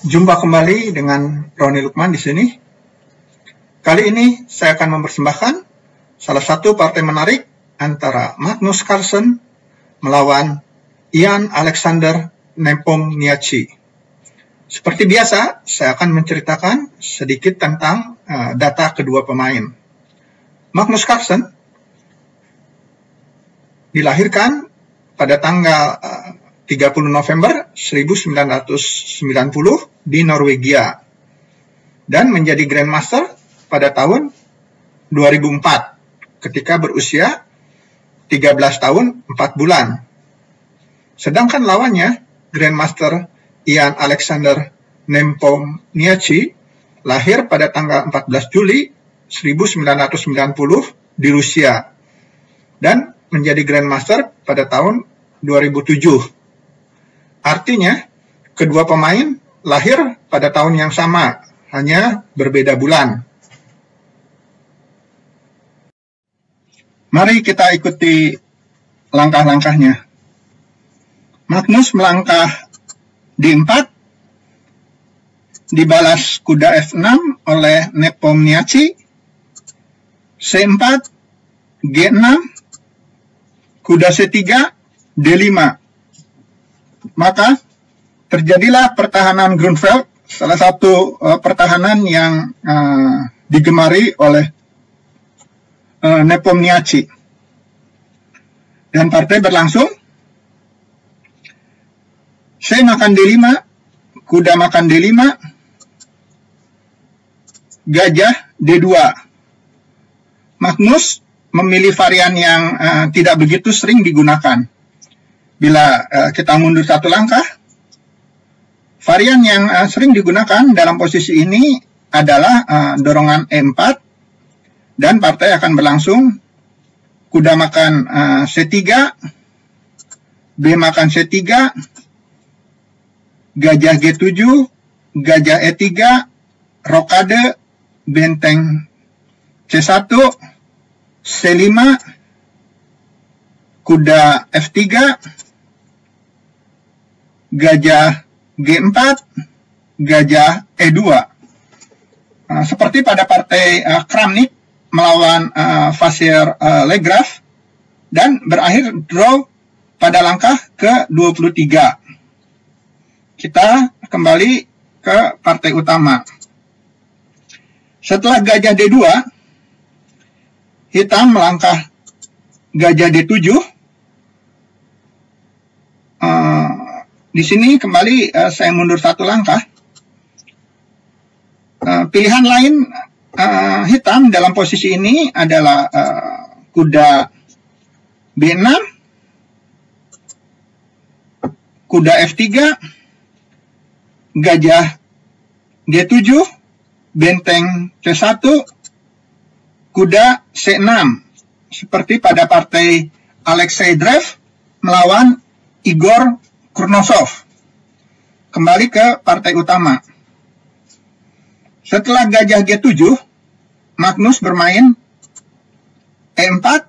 Jumpa kembali dengan Roni Lukman di sini. Kali ini saya akan mempersembahkan salah satu partai menarik antara Magnus Carlsen melawan Ian Alexander Nepomniachtchi. Seperti biasa, saya akan menceritakan sedikit tentang data kedua pemain. Magnus Carlsen dilahirkan pada tanggal 30 November 1990 di Norwegia dan menjadi Grandmaster pada tahun 2004 ketika berusia 13 tahun 4 bulan. Sedangkan lawannya, Grandmaster Ian Alexander Nepomniachtchi, lahir pada tanggal 14 Juli 1990 di Rusia dan menjadi Grandmaster pada tahun 2007. Artinya, kedua pemain lahir pada tahun yang sama, hanya berbeda bulan. Mari kita ikuti langkah-langkahnya. Magnus melangkah di 4, dibalas kuda F6 oleh Nepomniachtchi, C4, G6, kuda C3, D5. Maka terjadilah pertahanan Grunfeld, salah satu pertahanan yang digemari oleh Nepomniachtchi. Dan partai berlangsung. C makan D5, kuda makan D5, gajah D2. Magnus memilih varian yang tidak begitu sering digunakan. Bila kita mundur satu langkah, varian yang sering digunakan dalam posisi ini adalah dorongan E4, dan partai akan berlangsung kuda makan C3, B makan C3, gajah G7, gajah E3, rokade, benteng C1, C5, kuda F3, gajah G4, gajah E2. Seperti pada partai Kramnik melawan Vachier-Lagrave, dan berakhir draw pada langkah ke-23. Kita kembali ke partai utama. Setelah gajah D2, hitam melangkah gajah D7. Di sini kembali saya mundur satu langkah. Pilihan lain hitam dalam posisi ini adalah kuda B6, kuda F3, gajah G7, benteng C1, kuda C6. Seperti pada partai Alexei Drev melawan Igor Kurnosov. Kembali ke partai utama. Setelah gajah G7, Magnus bermain E4,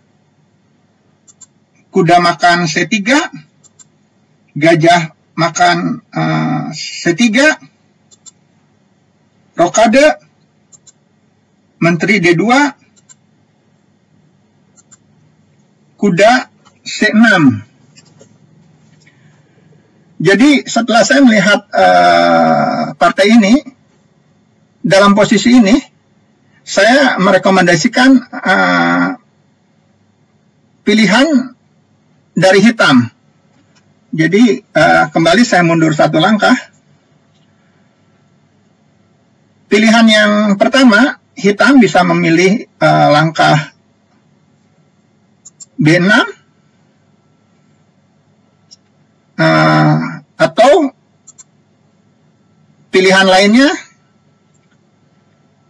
kuda makan C3, gajah makan C3, rokade, menteri D2, kuda C6. Jadi setelah saya melihat partai ini, dalam posisi ini, saya merekomendasikan pilihan dari hitam. Jadi kembali saya mundur satu langkah. Pilihan yang pertama, hitam bisa memilih langkah B6, atau pilihan lainnya,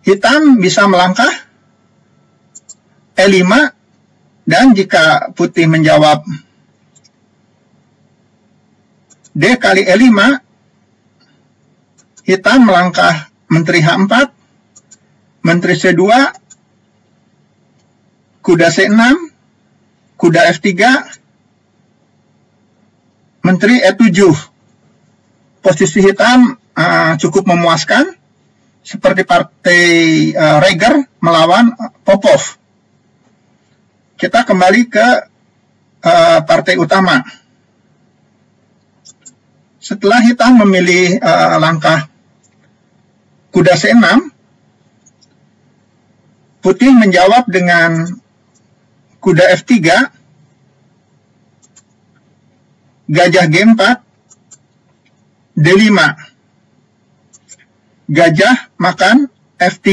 hitam bisa melangkah E5, dan jika putih menjawab D kali E5, hitam melangkah menteri H4, menteri C2, kuda C6, kuda F3, menteri E7. Posisi hitam cukup memuaskan, seperti partai Reger melawan Popov. Kita kembali ke partai utama. Setelah hitam memilih langkah kuda C6, putih menjawab dengan kuda F3, gajah G4, D5, gajah makan F3,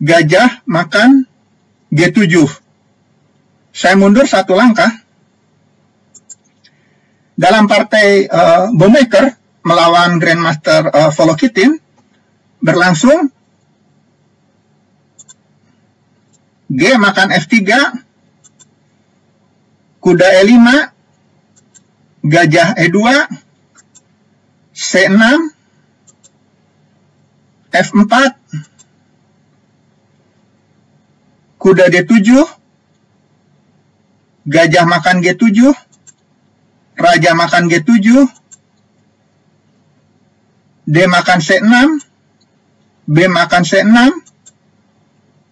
gajah makan G7. Saya mundur satu langkah. Dalam partai Bowmaker melawan Grandmaster Volokitin berlangsung G makan F3, kuda E5, gajah E2, C6, F4, kuda D7, gajah makan G7, raja makan G7, D makan C6, B makan C6,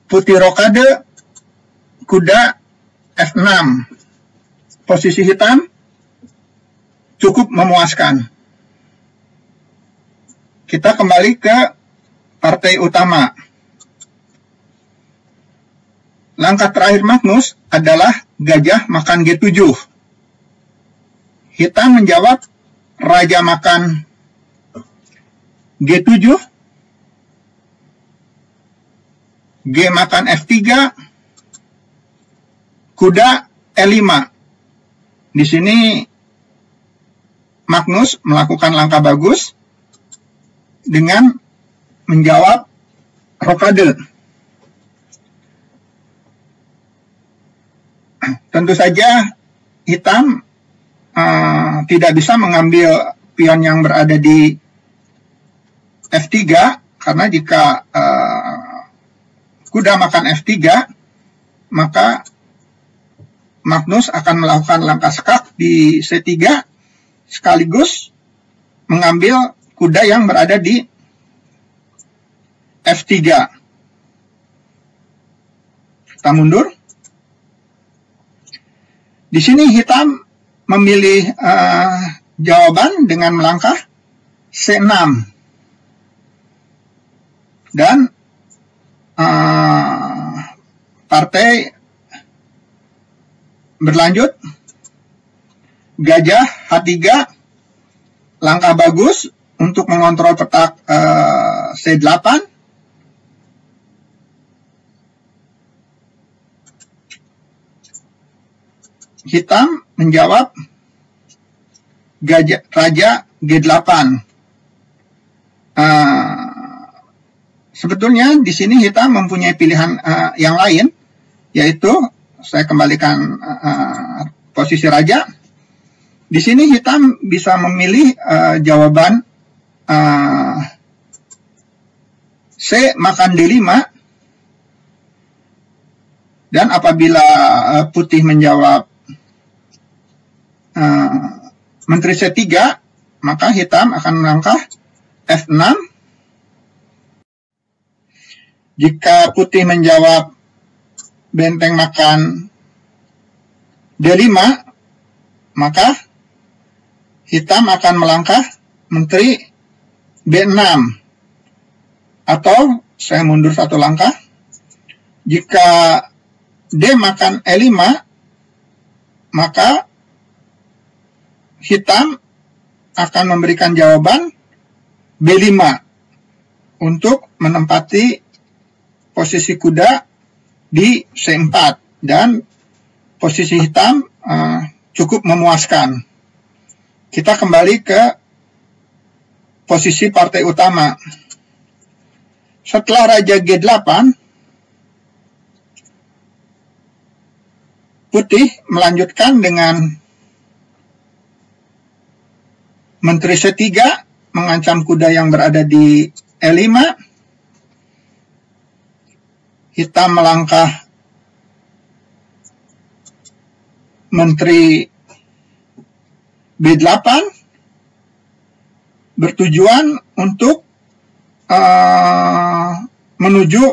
putih rokade, kuda F6. Posisi hitam cukup memuaskan. Kita kembali ke partai utama. Langkah terakhir Magnus adalah gajah makan G7. Hitam menjawab raja makan G7, G makan F3, kuda E5. Di sini Magnus melakukan langkah bagus dengan menjawab rokade. Tentu saja hitam tidak bisa mengambil pion yang berada di F3, karena jika kuda makan F3, maka Magnus akan melakukan langkah skak di C3 sekaligus mengambil kuda yang berada di F3. Kita mundur. Di sini hitam memilih jawaban dengan melangkah C6. Dan partai berlanjut, gajah H3, langkah bagus untuk mengontrol petak C8. Hitam menjawab gajah, raja G8. Sebetulnya di sini hitam mempunyai pilihan yang lain, yaitu saya kembalikan posisi raja. Di sini hitam bisa memilih jawaban C makan D5, dan apabila putih menjawab menteri C3, maka hitam akan melangkah F6. Jika putih menjawab benteng makan D5, maka hitam akan melangkah menteri B6. Atau saya mundur satu langkah, jika D makan E5, maka hitam akan memberikan jawaban B5 untuk menempati posisi kuda di C4, dan posisi hitam cukup memuaskan. Kita kembali ke posisi partai utama. Setelah raja G8, putih melanjutkan dengan menteri C3 mengancam kuda yang berada di E5. Hitam melangkah menteri B8, bertujuan untuk menuju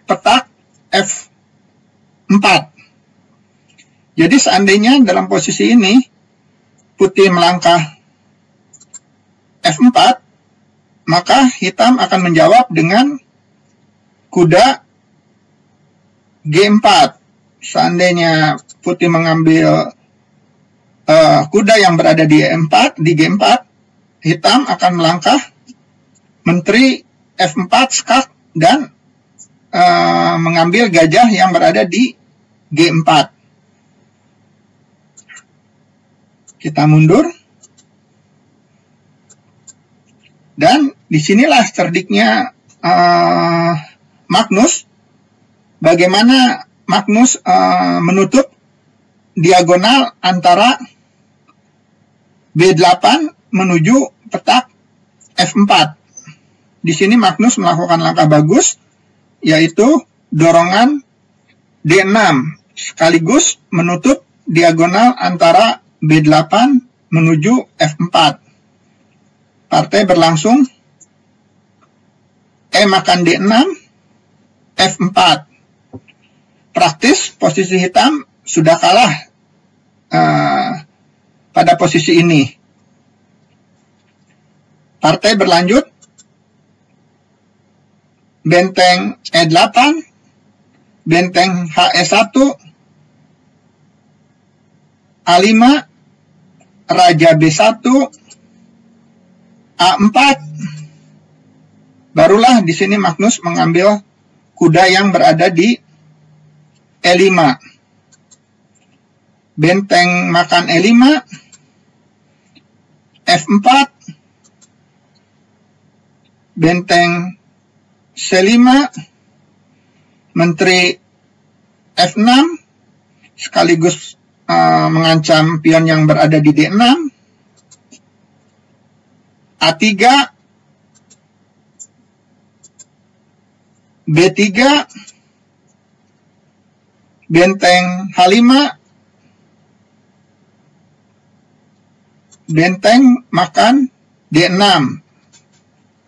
petak F4. Jadi seandainya dalam posisi ini putih melangkah F4, maka hitam akan menjawab dengan kuda G4. Seandainya putih mengambil kuda yang berada di G4, hitam akan melangkah menteri F4 skak dan mengambil gajah yang berada di G4. Kita mundur. Dan disinilah cerdiknya Magnus. Bagaimana Magnus menutup diagonal antara B8 menuju petak F4. Di sini Magnus melakukan langkah bagus, yaitu dorongan D6 sekaligus menutup diagonal antara B8 menuju F4. Partai berlangsung E makan D6, F4. Praktis posisi hitam sudah kalah pada posisi ini. Partai berlanjut, benteng E8, benteng HE1, A5, Raja B1, A4. Barulah di sini Magnus mengambil kuda yang berada di E5. Benteng makan E5, F4, benteng C5, menteri F6, sekaligus mengancam pion yang berada di D6, A3, B3, benteng H5, benteng makan D6.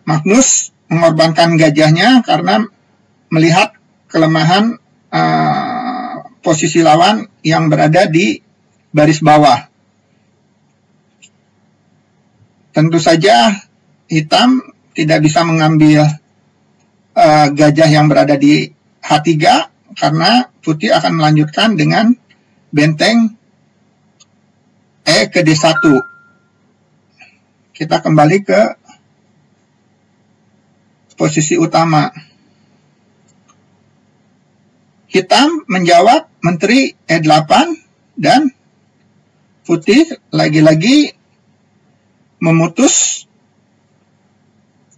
Magnus mengorbankan gajahnya karena melihat kelemahan posisi lawan yang berada di baris bawah. Tentu saja hitam tidak bisa mengambil gajah yang berada di H3 karena putih akan melanjutkan dengan benteng E ke D1. Kita kembali ke posisi utama. Hitam menjawab menteri E8 dan putih lagi-lagi memutus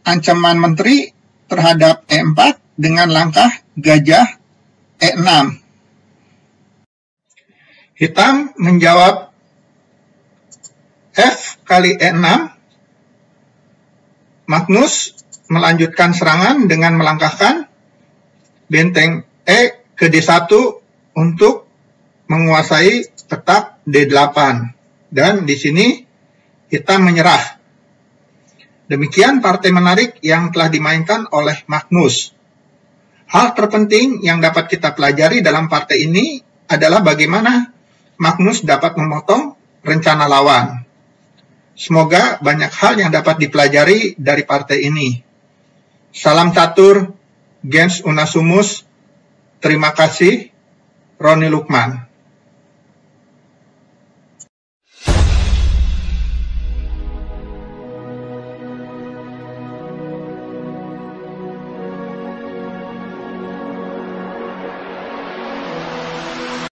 ancaman menteri terhadap E4 dengan langkah gajah E6. Hitam menjawab F kali E6. Magnus melanjutkan serangan dengan melangkahkan benteng E ke D1 untuk menguasai petak D8. Dan di sini hitam menyerah. Demikian partai menarik yang telah dimainkan oleh Magnus. Hal terpenting yang dapat kita pelajari dalam partai ini adalah bagaimana Magnus dapat memotong rencana lawan. Semoga banyak hal yang dapat dipelajari dari partai ini. Salam catur, gens unasumus. Terima kasih, Roni Lukman.